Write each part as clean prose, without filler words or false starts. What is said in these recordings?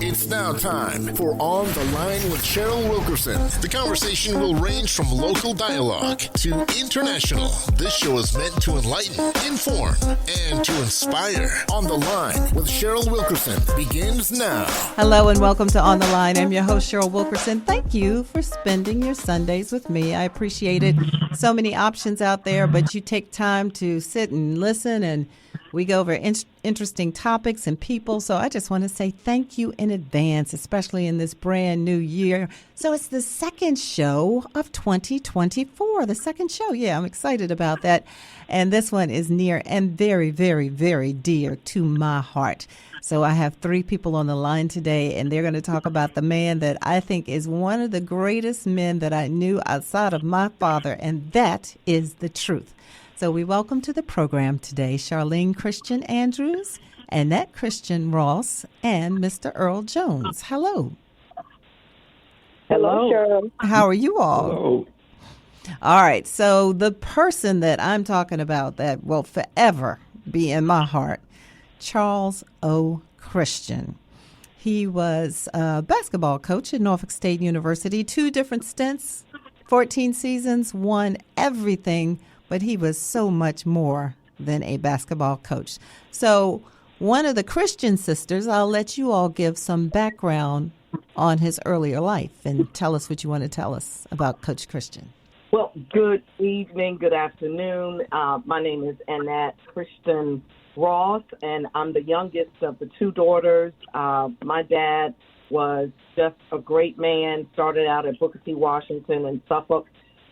It's now time for On the Line with Cheryl Wilkerson. The conversation will range from local dialogue to international. This show is meant to enlighten, inform, and to inspire. On the Line with Cheryl Wilkerson begins now. Hello and welcome to On the Line. I'm your host, Cheryl Wilkerson. Thank you for spending your Sundays with me. I appreciate it. So many options out there, but you take time to sit and listen, and we go over interesting topics and people. So I just want to say thank you in advance, especially in this brand new year. So it's the second show of 2024. The second show. Yeah, I'm excited about that. And this one is near and very, very, very dear to my heart. So I have three people on the line today, and they're going to talk about the man that I think is one of the greatest men that I knew outside of my father, and that is the truth. So we welcome to the program today Charlene Christian Andrews, Annette Christian Ross, and Mr. Earl Jones. Hello. Hello, Cheryl. How are you all? Hello. All right. So the person that I'm talking about that will forever be in my heart, Charles O. Christian. He was a basketball coach at Norfolk State University, 2 different stints, 14 seasons, won everything. But he was so much more than a basketball coach. So one of the Christian sisters, I'll let you all give some background on his earlier life and tell us what you want to tell us about Coach Christian. Well, good evening, good afternoon. My name is Annette Christian Ross, and I'm the youngest of the 2 daughters. My dad was just a great man, started out at Booker T. Washington in Suffolk,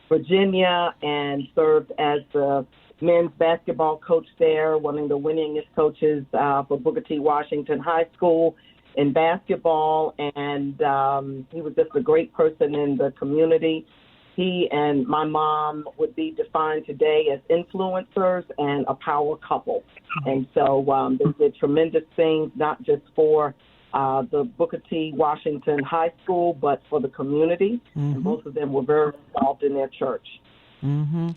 Virginia, and served as the men's basketball coach there, one of the winningest coaches for Booker T. Washington High School in basketball, and he was just a great person in the community. He and my mom would be defined today as influencers and a power couple. And so they did tremendous things, not just for the Booker T. Washington High School, but for the community. Mm-hmm. And both of them were very involved in their church. Mm-hmm.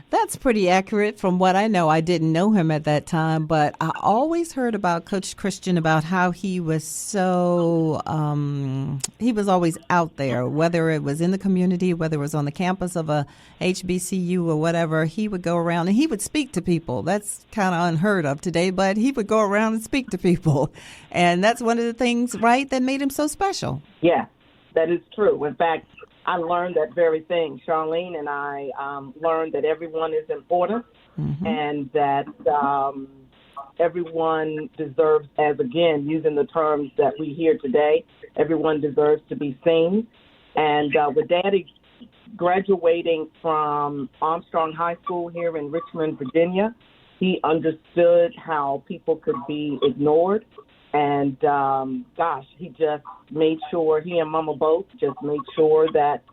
That's pretty accurate from what I know. I didn't know him at that time, but I always heard about Coach Christian, about how he was so, he was always out there, whether it was in the community, whether it was on the campus of a HBCU or whatever. He would go around and he would speak to people. That's kind of unheard of today, but he would go around and speak to people. And that's one of the things, right, that made him so special. Yeah, that is true. In fact, I learned that very thing. Charlene and I learned that everyone is important, mm-hmm. and that everyone deserves, as again, using the terms that we hear today, everyone deserves to be seen. And with Daddy graduating from Armstrong High School here in Richmond, Virginia, he understood how people could be ignored. And, he just made sure, he and Mama both just made sure that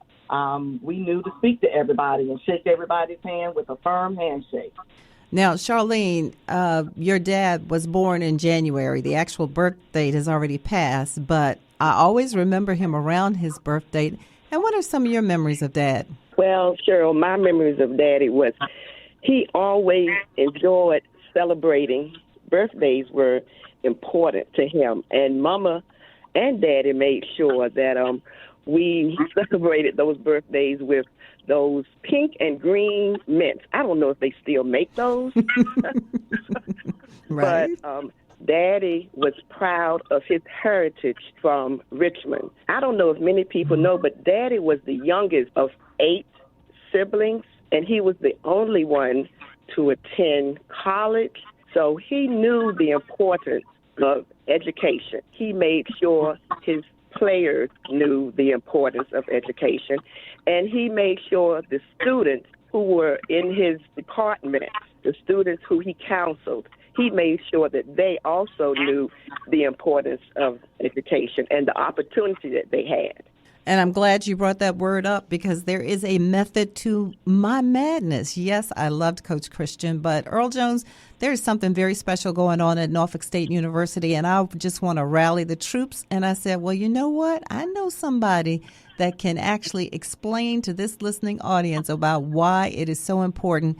we knew to speak to everybody and shake everybody's hand with a firm handshake. Now, Charlene, your dad was born in January. The actual birth date has already passed, but I always remember him around his birth date. And what are some of your memories of Dad? Well, Cheryl, my memories of Daddy was he always enjoyed celebrating. Birthdays were important to him, and Mama and Daddy made sure that we celebrated those birthdays with those pink and green mints. I don't know if they still make those, right. But Daddy was proud of his heritage from Richmond. I don't know if many people know, but Daddy was the youngest of 8 siblings, and he was the only one to attend college. So he knew the importance of education. He made sure his players knew the importance of education, and he made sure the students who were in his department, the students who he counseled, he made sure that they also knew the importance of education and the opportunity that they had. And I'm glad you brought that word up, because there is a method to my madness. Yes, I loved Coach Christian, but Earl Jones, there's something very special going on at Norfolk State University, and I just want to rally the troops. And I said, well, you know what? I know somebody that can actually explain to this listening audience about why it is so important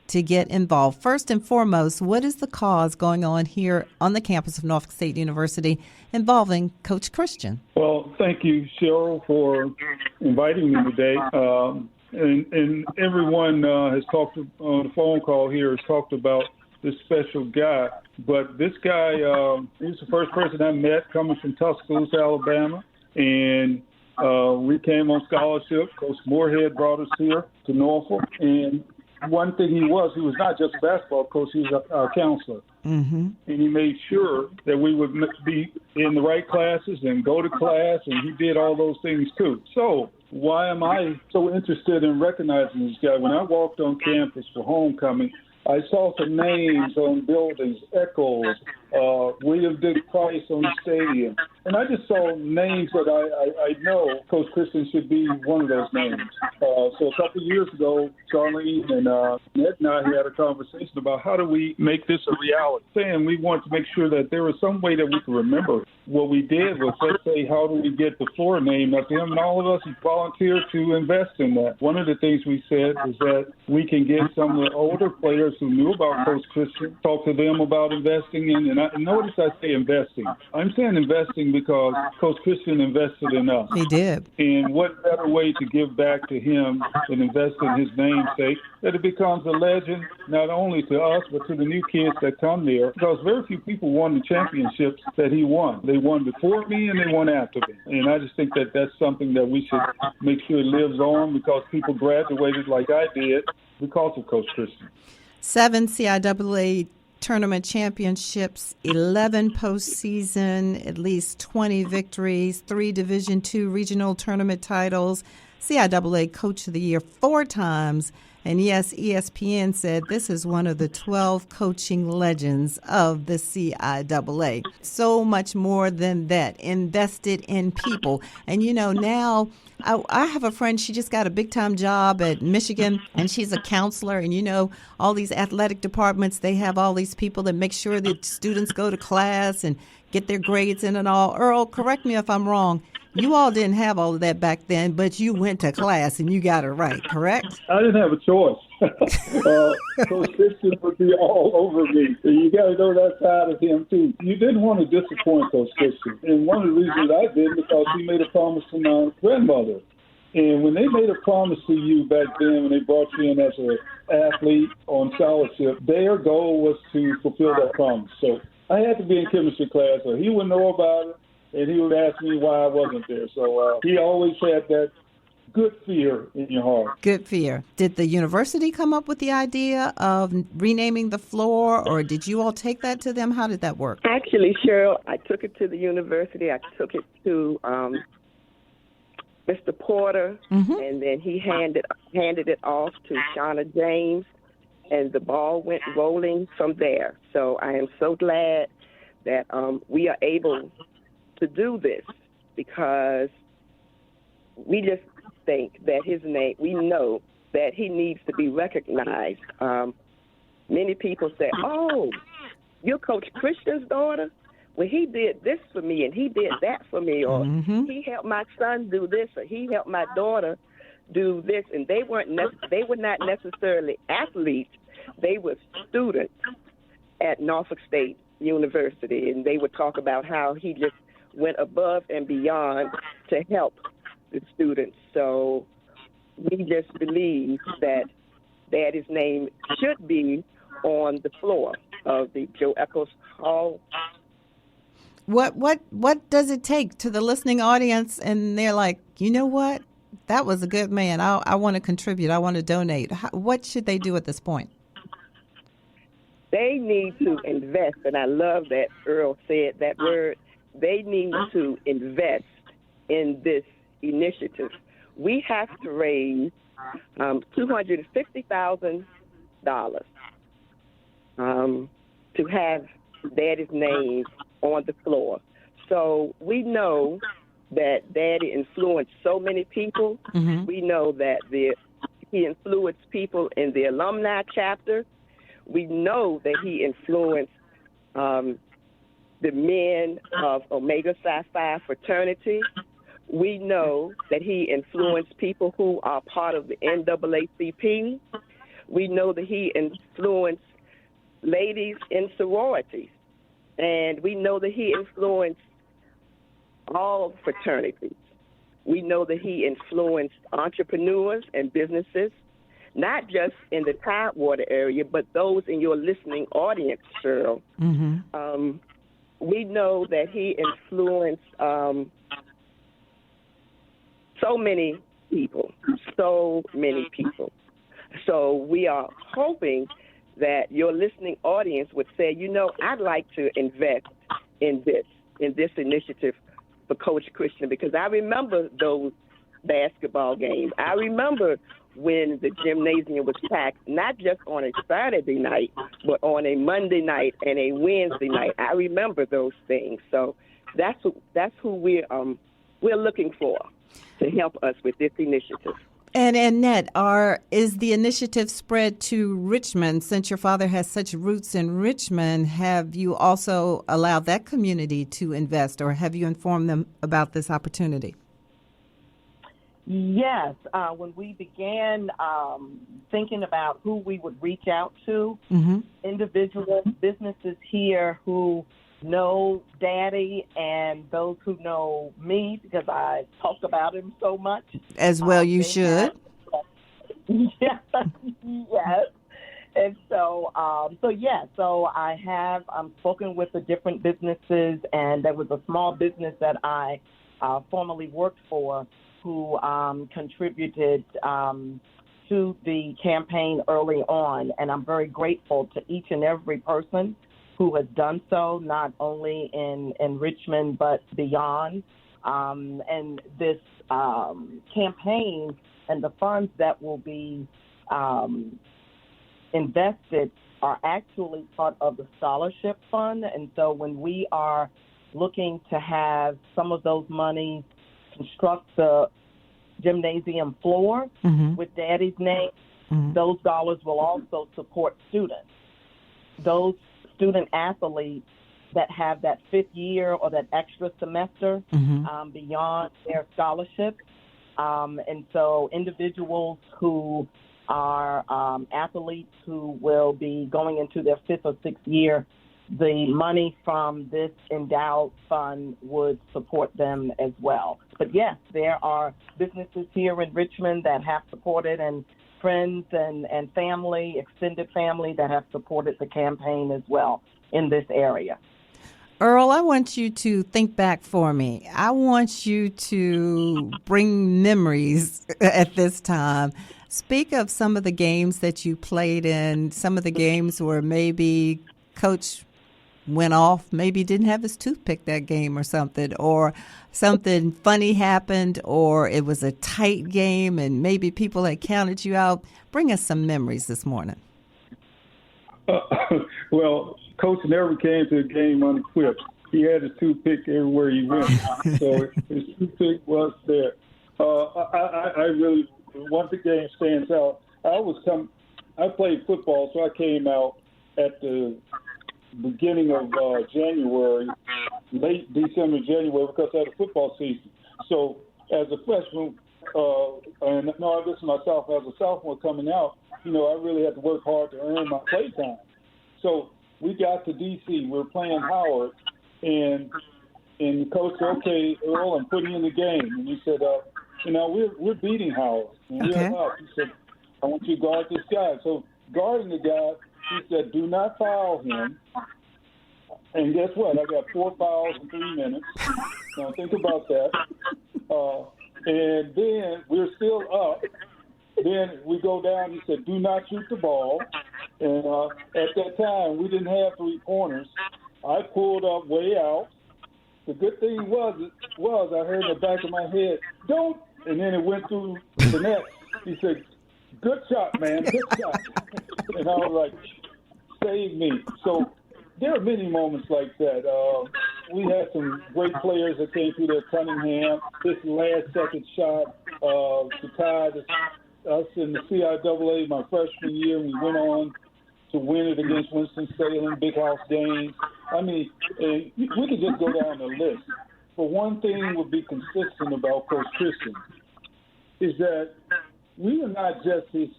to get involved. First and foremost, what is the cause going on here on the campus of Norfolk State University involving Coach Christian? Well, thank you, Cheryl, for inviting me today. And everyone has talked on the phone call here has talked about this special guy. But this guy, he's the first person I met coming from Tuscaloosa, Alabama. And we came on scholarship. Coach Moorhead brought us here to Norfolk. And one thing he was not just a basketball coach, he was our counselor. Mm-hmm. And he made sure that we would be in the right classes and go to class, and he did all those things too. So why am I so interested in recognizing this guy? When I walked on campus for homecoming, I saw some names on buildings, Echols, William Dick Price on the stadium. And I just saw names that I know Coach Christian should be one of those names. So a couple of years ago, Charlene and Ned and I had a conversation about how do we make this a reality. And we wanted to make sure that there was some way that we could remember. What we did was, let's say, how do we get the floor name up to him? And all of us volunteered to invest in that. One of the things we said is that we can get some of the older players who knew about Coach Christian, talk to them about investing in. And notice I say investing. I'm saying investing because Coach Christian invested in us. He did. And what better way to give back to him than invest in his namesake, that it becomes a legend not only to us but to the new kids that come there. Because very few people won the championships that he won. They won before me and they won after me. And I just think that that's something that we should make sure it lives on because people graduated like I did because of Coach Christian. 7 CIAA tournament championships, 11 postseason, at least 20 victories, 3 Division II regional tournament titles, CIAA Coach of the Year 4 times. And yes, ESPN said this is one of the 12 coaching legends of the CIAA. So much more than that, invested in people. And, you know, now I have a friend, she just got a big-time job at Michigan, and she's a counselor. And, you know, all these athletic departments, they have all these people that make sure that students go to class and get their grades in and all. Earl, correct me if I'm wrong. You all didn't have all of that back then, but you went to class and you got it right, correct? I didn't have a choice. Coach Christian would be all over me. You got to know that side of him, too. You didn't want to disappoint Coach Christian. And one of the reasons I did because he made a promise to my grandmother. And when they made a promise to you back then, when they brought you in as an athlete on scholarship, their goal was to fulfill that promise. So I had to be in chemistry class, or he would know about it. And he would ask me why I wasn't there. So he always had that good fear in your heart. Good fear. Did the university come up with the idea of renaming the floor, or did you all take that to them? How did that work? Actually, Cheryl, I took it to the university. I took it to Mr. Porter, and then he handed it off to Shauna James, and the ball went rolling from there. So I am so glad that we are able to do this because we just think that his name, we know that he needs to be recognized. Many people say, oh, you're Coach Christian's daughter? Well, he did this for me and he did that for me, or he helped my son do this, or he helped my daughter do this. And they were not necessarily athletes. They were students at Norfolk State University, and they would talk about how he just went above and beyond to help the students. So we just believe that Daddy's name should be on the floor of the Joe Echols Hall. What does it take to the listening audience, and they're like, you know what? That was a good man. I want to contribute. I want to donate. What should they do at this point? They need to invest, and I love that Earl said that word. They need to invest in this initiative. We have to raise $250,000 to have Daddy's name on the floor. So we know that Daddy influenced so many people. We know that he influenced people in the alumni chapter. We know that he influenced the men of Omega Psi Phi fraternity. We know that he influenced people who are part of the NAACP. We know that he influenced ladies in sororities. And we know that he influenced all fraternities. We know that he influenced entrepreneurs and businesses, not just in the Tidewater area, but those in your listening audience, Cheryl. Mm-hmm. We know that he influenced so many people. So we are hoping that your listening audience would say, I'd like to invest in this initiative for Coach Christian, because I remember those basketball games. I remember when the gymnasium was packed, not just on a Saturday night, but on a Monday night and a Wednesday night. I remember those things. So that's who we're looking for to help us with this initiative. And Annette, is the initiative spread to Richmond? Since your father has such roots in Richmond, have you also allowed that community to invest, or have you informed them about this opportunity? Yes. When we began thinking about who we would reach out to, mm-hmm. individual businesses here who know Daddy and those who know me, because I talk about him so much. As well you should. Yes. And so I have spoken with the different businesses, and there was a small business that I formerly worked for who contributed to the campaign early on, and I'm very grateful to each and every person who has done so, not only in Richmond but beyond. And this campaign and the funds that will be invested are actually part of the scholarship fund. And so when we are looking to have some of those monies construct the gymnasium floor mm-hmm. with Daddy's name, mm-hmm. those dollars will also support students. Those student athletes that have that fifth year or that extra semester mm-hmm. Beyond their scholarship. And so individuals who are athletes who will be going into their fifth or sixth year, the money from this endowed fund would support them as well. But yes, there are businesses here in Richmond that have supported, and friends and family, extended family, that have supported the campaign as well in this area. Earl, I want you to think back for me. I want you to bring memories at this time. Speak of some of the games that you played in, some of the games where maybe Coach went off, maybe didn't have his toothpick that game or something funny happened, or it was a tight game and maybe people had counted you out. Bring us some memories this morning. Well, Coach never came to a game unequipped. He had his toothpick everywhere he went, so his toothpick was there. I really, once the game stands out, I played football, so I came out at the beginning of January, late December, January, because I had a football season. So as a freshman, and no, this is myself, as a sophomore coming out, I really had to work hard to earn my play time. So we got to D.C. We were playing Howard, and the coach said, "Okay, Earl, I'm putting you in the game." And he said, we're beating Howard, and we're up. He said, "I want you to guard this guy." So guarding the guy, he said, "Do not foul him." And guess what? I got 4 fouls in 3 minutes. Now think about that. And then we're still up. Then we go down. He said, "Do not shoot the ball." And at that time, we didn't have 3-pointers. I pulled up way out. The good thing was I heard in the back of my head, "Don't!" And then it went through the net. He said, "Good shot, man. Good shot." And I was like, "Save me." So there are many moments like that. We had some great players that came through there. Cunningham, this last-second shot to tie us in the CIAA my freshman year. We went on to win it against Winston-Salem, big house games. I mean, we could just go down the list. But one thing would be consistent about Coach Christian is that we were not just his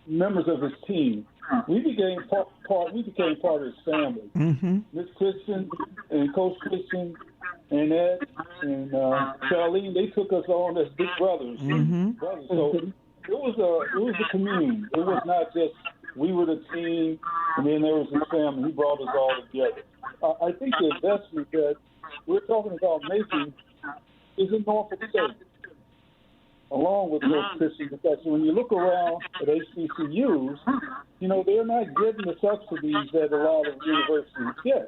members of his team. We became part of his family. Miss Christian and Coach Christian and Ed and Charlene, they took us on as big brothers. So it was a community. It was not just we were the team and then there was his family. He brought us all together. I think the investment that we're talking about making is in Norfolk State, along with Coach Christian, because when you look around at HBCUs, they're not getting the subsidies that a lot of universities get.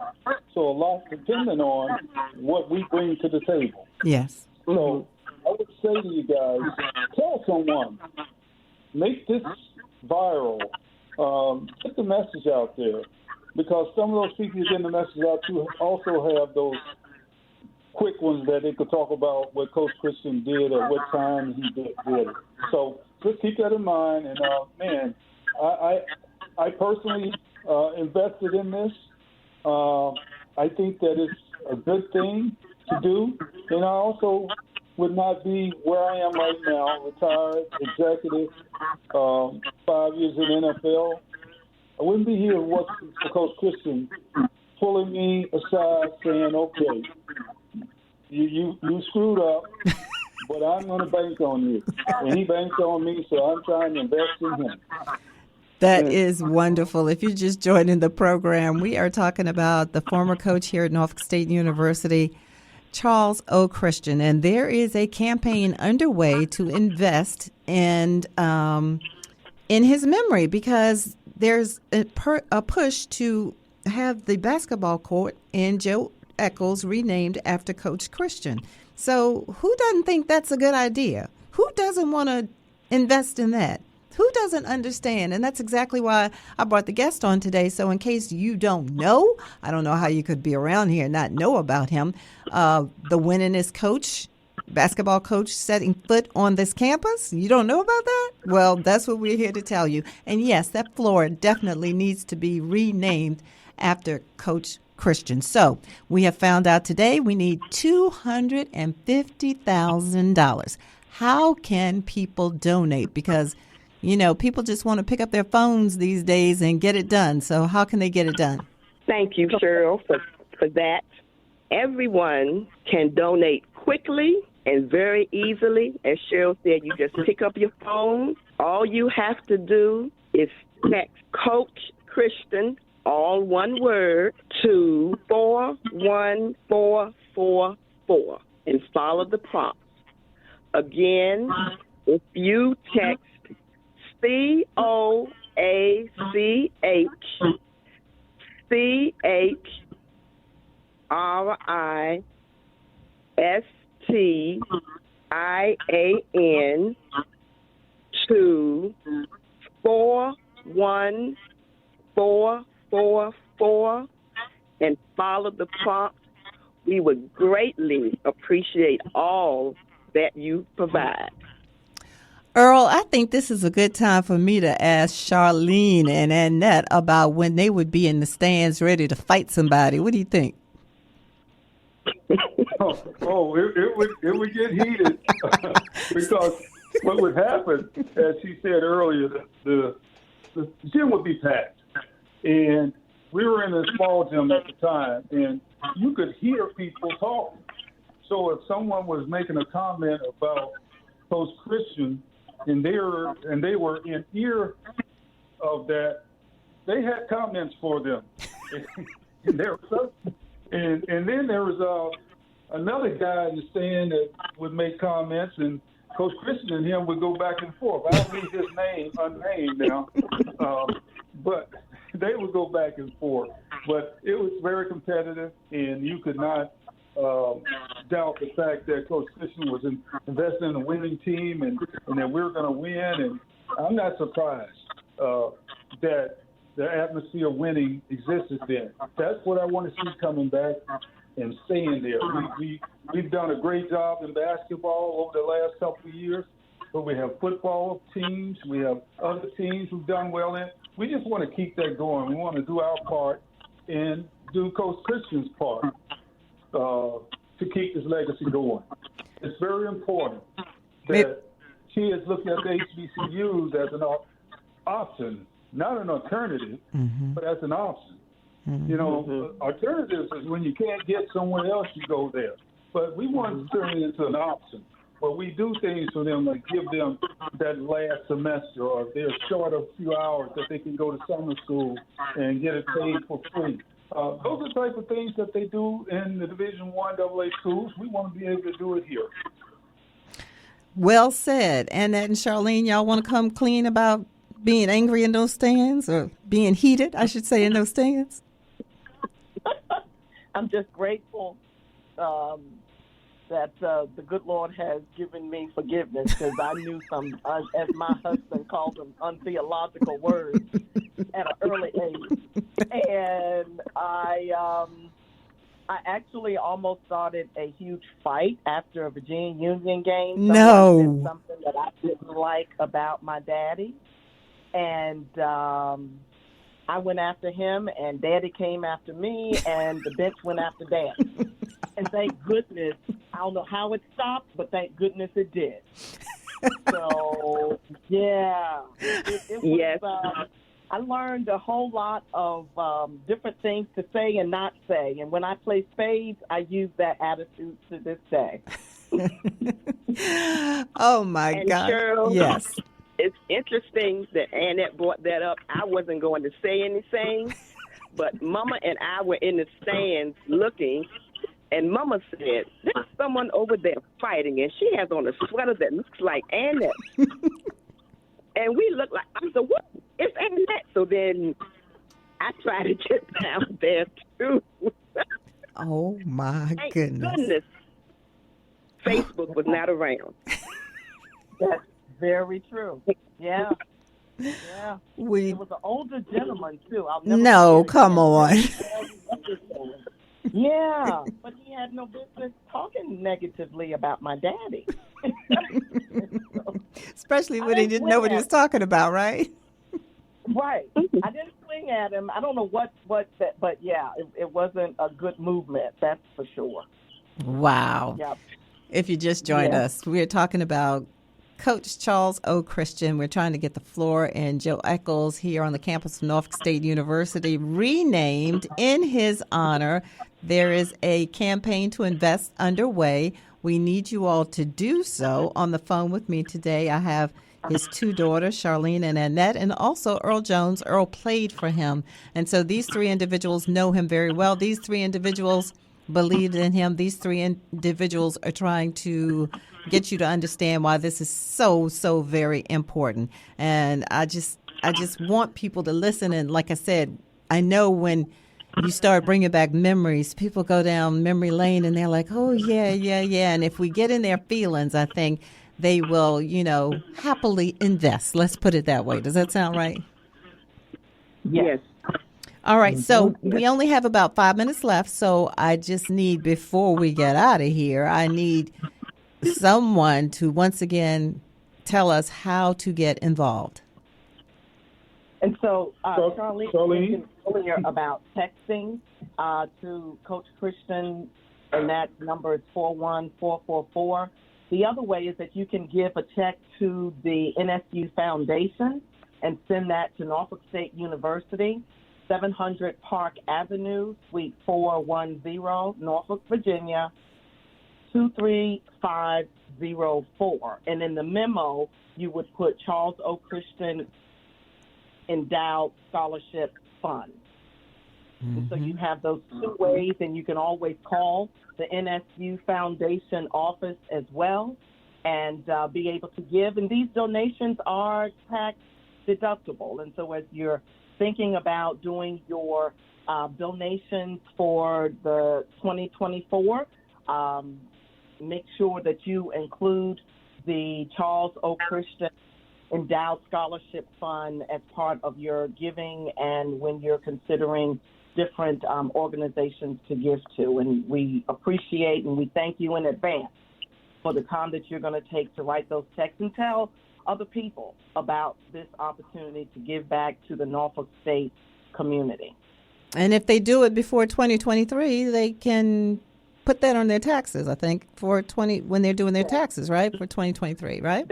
So a lot depending on what we bring to the table. Yes. So I would say to you guys, tell someone, make this viral, get the message out there, because some of those people you're getting the message out to also have those quick ones that they could talk about what Coach Christian did or what time he did it. So just keep that in mind. And, man, I personally invested in this. I think that it's a good thing to do. And I also would not be where I am right now, retired executive, 5 years in NFL. I wouldn't be here if it wasn't for Coach Christian pulling me aside saying, okay, you screwed up, but I'm going to bank on you. And he banked on me, so I'm trying to invest in him. That is wonderful. If you're just joining the program, we are talking about the former coach here at Norfolk State University, Charles O. Christian, and there is a campaign underway to invest in his memory, because there's a push to have the basketball court in Joe Eccles renamed after Coach Christian. So who doesn't think that's a good idea? Who doesn't want to invest in that? Who doesn't understand? And that's exactly why I brought the guest on today. So in case you don't know, I don't know how you could be around here and not know about him, the winningest coach, basketball coach setting foot on this campus. You don't know about that? Well, that's what we're here to tell you. And yes, that floor definitely needs to be renamed after Coach Christian. So we have found out today we need $250,000. How can people donate? Because, people just want to pick up their phones these days and get it done. So how can they get it done? Thank you, Cheryl, for that. Everyone can donate quickly and very easily. As Cheryl said, you just pick up your phone. All you have to do is text Coach Christian, all one word, to 41444 and follow the prompts. Again, if you text COACHRISTIAN to 41444 and follow the prompt, we would greatly appreciate all that you provide. Earl, I think this is a good time for me to ask Charlene and Annette about when they would be in the stands ready to fight somebody. What do you think? It would get heated because what would happen, as she said earlier, the gym would be packed. And we were in a small gym at the time, and you could hear people talking. So if someone was making a comment about Coach Christian, and they were in ear of that, they had comments for them. and then there was another guy in the stand that would make comments, and Coach Christian and him would go back and forth. I don't leave his name unnamed now, but they would go back and forth. But it was very competitive, and you could not doubt the fact that Coach Christian was investing in a winning team and that we were going to win. And I'm not surprised that the atmosphere of winning existed there. That's what I want to see coming back and staying there. We've done a great job in basketball over the last couple of years, but we have football teams. We have other teams who've done well in. We just want to keep that going. We want to do our part and do Coach Christian's part to keep his legacy going. It's very important that kids look at the HBCUs as an option, not an alternative, Mm-hmm. but as an option. Mm-hmm. You know, alternatives is when you can't get somewhere else, you go there. But we want to turn it into an option where we do things for them, like give them that last semester, or if they're short of a few hours, that they can go to summer school and get it paid for free. Those are the type of things that they do in the Division I AA schools. We want to be able to do it here. Well said. Annette and Charlene, y'all want to come clean about being angry in those stands, or being heated, I should say, in those stands? I'm just grateful that the good Lord has given me forgiveness, because I knew some, as my husband called them, untheological words at an early age. And I actually almost started a huge fight after a Virginia Union game. Someone said something that I didn't like about my daddy. And I went after him, and Daddy came after me, and the bench went after Dad. And thank goodness, I don't know how it stopped, but thank goodness it did. So, yeah. It was, Yes. I learned a whole lot of different things to say and not say. And when I play spades, I use that attitude to this day. Oh, my And God. Cheryl, Yes. it's interesting that Annette brought that up. I wasn't going to say anything, but Mama and I were in the stands looking, and Mama said, there's someone over there fighting, and she has on a sweater that looks like Annette. And we look like, I said, what? It's Annette. So then I tried to get down there, too. Oh, my Thank goodness. Facebook was not around. That's very true. Yeah. Yeah. We It was an older gentleman, too. I'll never No, forget it. come on. Yeah, but he had no business talking negatively about my daddy. Especially when he didn't know what he was talking about, right? Right. I didn't swing at him. I don't know what that, but yeah, it wasn't a good movement. That's for sure. Wow. Yep. If you just joined Yeah. us, we're talking about Coach Charles O. Christian. We're trying to get the floor, and Joe Eccles here on the campus of Norfolk State University, renamed in his honor. There is a campaign to invest underway. We need you all to do so. On the phone with me today, I have his two daughters, Charlene and Annette, and also Earl Jones. Earl played for him. And so these three individuals know him very well. These three individuals believed in him. These three individuals are trying to get you to understand why this is so, so very important. And I just want people to listen. And like I said, I know when you start bringing back memories, people go down memory lane and they're like, oh, yeah. And if we get in their feelings, I think they will, happily invest. Let's put it that way. Does that sound right? Yes. All right. So we only have about 5 minutes left. So I just need, before we get out of here, I need someone to once again tell us how to get involved. And so, Charlene Charlene? mentioned earlier about texting to Coach Christian, and that number is 41444. The other way is that you can give a check to the NSU Foundation and send that to Norfolk State University, 700 Park Avenue, Suite 410, Norfolk, Virginia, 23504. And in the memo, you would put Charles O. Christian Endowed Scholarship Fund. And so you have those two ways, and you can always call the NSU Foundation office as well and be able to give. And these donations are tax deductible. And so as you're thinking about doing your donations for the 2024, make sure that you include the Charles O. Christian Endowed Scholarship Fund as part of your giving and when you're considering different organizations to give to. And we appreciate and we thank you in advance for the time that you're going to take to write those checks and tell other people about this opportunity to give back to the Norfolk State community. And if they do it before 2023, they can put that on their taxes, I think, when they're doing their taxes, right? For 2023, right?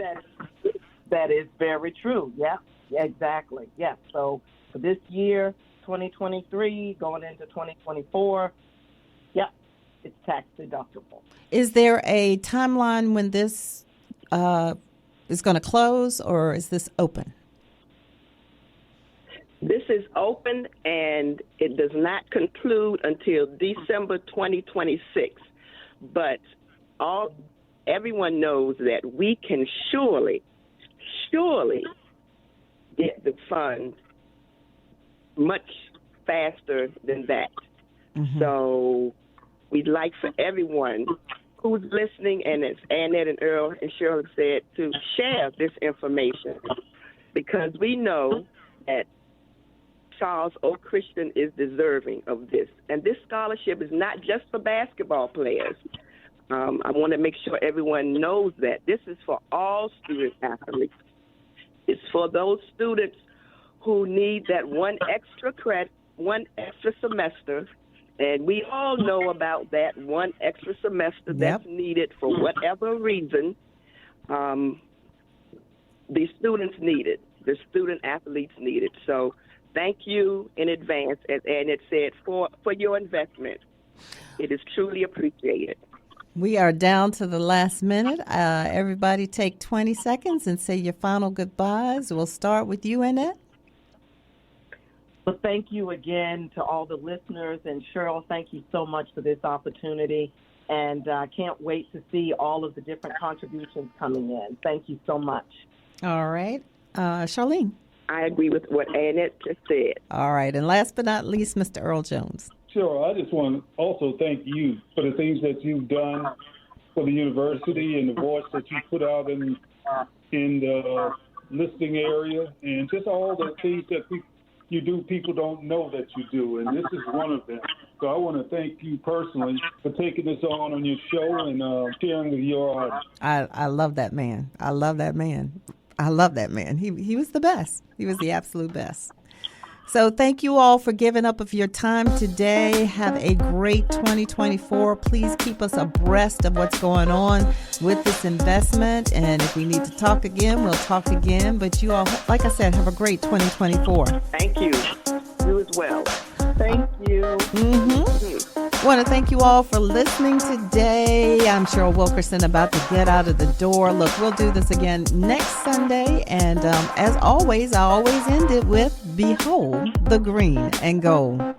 That is very true, yeah. Yeah, exactly. Yes. So for this year, 2023, going into 2024, yep, it's tax deductible. Is there a timeline when this is going to close, or is this open? This is open, and it does not conclude until December 2026. But everyone knows that we can surely get the funds much faster than that. Mm-hmm. So we'd like for everyone who's listening, and as Annette and Earl and Cheryl have said, to share this information, because we know that Charles O. Christian is deserving of this. And this scholarship is not just for basketball players. I want to make sure everyone knows that this is for all student athletes. It's for those students who need that one extra semester. And we all know about that one extra semester that's needed for whatever reason. The students need it. The student athletes need it. So thank you in advance, as Annette said, for your investment. It is truly appreciated. We are down to the last minute. Everybody take 20 seconds and say your final goodbyes. We'll start with you, Annette. Well, thank you again to all the listeners. And Cheryl, thank you so much for this opportunity. And I can't wait to see all of the different contributions coming in. Thank you so much. All right. Charlene. I agree with what Annette just said. All right. And last but not least, Mr. Earl Jones. Sure. I just want to also thank you for the things that you've done for the university and the voice that you put out in the listening area, and just all the things that you do people don't know that you do, and this is one of them. So I want to thank you personally for taking this on your show and sharing with your audience. I love that man. I love that man. I love that man. He was the best. He was the absolute best. So thank you all for giving up of your time today. Have a great 2024. Please keep us abreast of what's going on with this investment. And if we need to talk again, we'll talk again. But you all, like I said, have a great 2024. Thank you. You as well. Thank you. I want to thank you all for listening today. I'm Cheryl Wilkerson, about to get out of the door. Look, we'll do this again next Sunday. And as always, I always end it with, behold the green and gold.